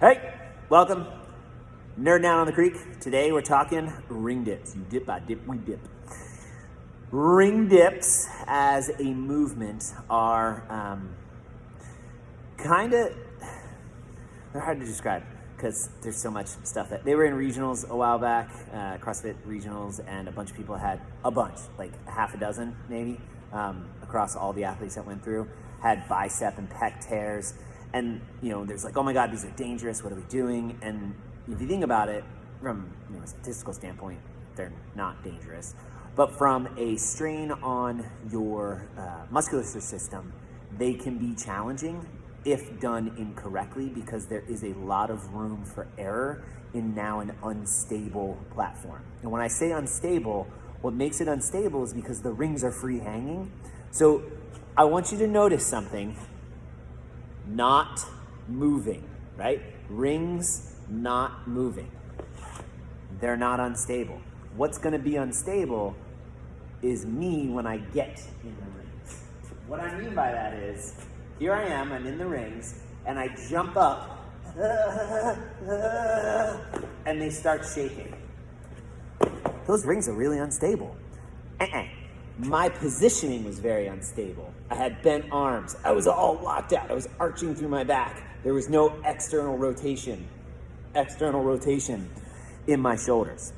Hey, welcome. Nerd Down on the Creek. Today we're talking ring dips. You dip, I dip, we dip. Ring dips as a movement are they're hard to describe because there's so much stuff that they were in regionals a while back, CrossFit regionals, and a bunch of people had like half a dozen maybe, across all the athletes that went through, had bicep and pec tears. And, there's like, oh my God, these are dangerous. What are we doing? And if you think about it from a statistical standpoint, they're not dangerous. But from a strain on your muscular system, they can be challenging if done incorrectly because there is a lot of room for error in now an unstable platform. And when I say unstable, what makes it unstable is because the rings are free hanging. So I want you to notice something. Not moving, right? Rings not moving. They're not unstable. What's going to be unstable is me when I get in the rings. What I mean by that is, here I am, I'm in the rings, and I jump up, and they start shaking. Those rings are really unstable. My positioning was very unstable. I had bent arms. I was all locked out. I was arching through my back. There was no external rotation in my shoulders.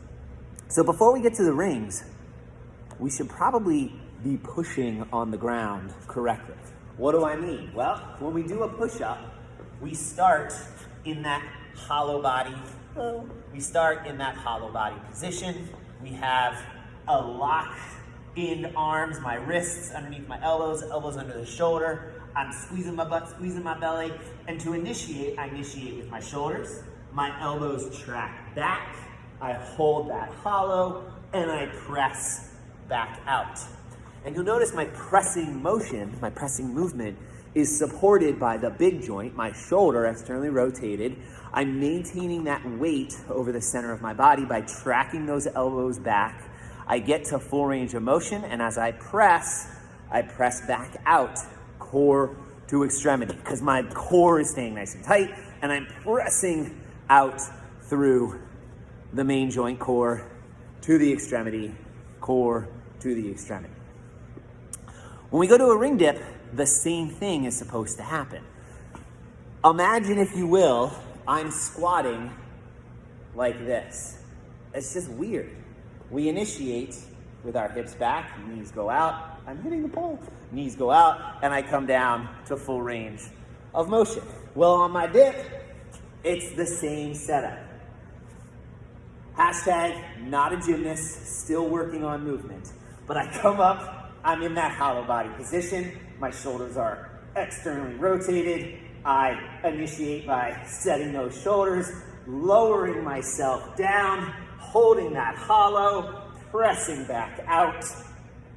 So before we get to the rings, we should probably be pushing on the ground correctly. What do I mean? Well, when we do a push-up, we start in that hollow body. We start in that hollow body position. We have a lock in arms, my wrists underneath my elbows under the shoulder. I'm squeezing my butt, squeezing my belly. And to initiate, I initiate with my shoulders. My elbows track back. I hold that hollow and I press back out. And you'll notice my pressing motion, my pressing movement is supported by the big joint, my shoulder externally rotated. I'm maintaining that weight over the center of my body by tracking those elbows back. I get to full range of motion, and as I press back out, core to extremity, because my core is staying nice and tight, and I'm pressing out through the main joint core to the extremity, core to the extremity. When we go to a ring dip, the same thing is supposed to happen. Imagine, if you will, I'm squatting like this. It's just weird. We initiate with our hips back, knees go out. I'm hitting the pole. Knees go out, and I come down to full range of motion. Well, on my dip, it's the same setup. Hashtag not a gymnast, still working on movement. But I come up, I'm in that hollow body position. My shoulders are externally rotated. I initiate by setting those shoulders, lowering myself down, holding that hollow, pressing back out,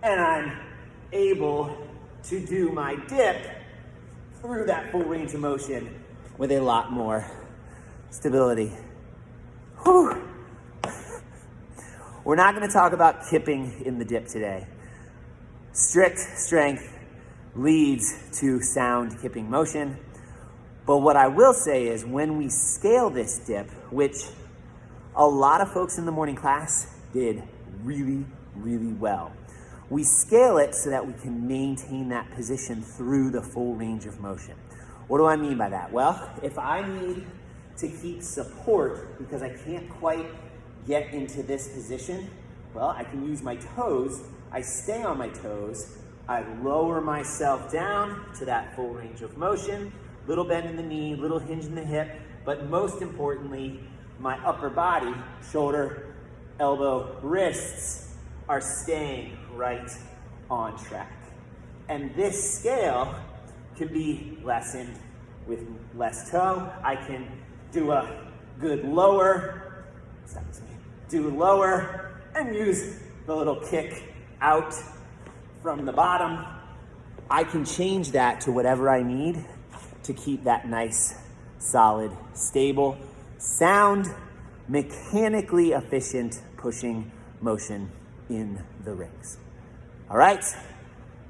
and I'm able to do my dip through that full range of motion with a lot more stability. Whew. We're not going to talk about kipping in the dip today. Strict strength leads to sound kipping motion. But what I will say is when we scale this dip, which a lot of folks in the morning class did really, really well. We scale it so that we can maintain that position through the full range of motion. What do I mean by that? Well, if I need to keep support because I can't quite get into this position, well, I can use my toes. I stay on my toes. I lower myself down to that full range of motion, little bend in the knee, little hinge in the hip, but most importantly, my upper body, shoulder, elbow, wrists are staying right on track. And this scale can be lessened with less toe. I can do a good lower, and use the little kick out from the bottom. I can change that to whatever I need to keep that nice, solid, stable, sound, mechanically efficient pushing motion in the rings. All right,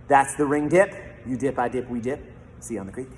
that's the ring dip. You dip, I dip, we dip. See you on the creek.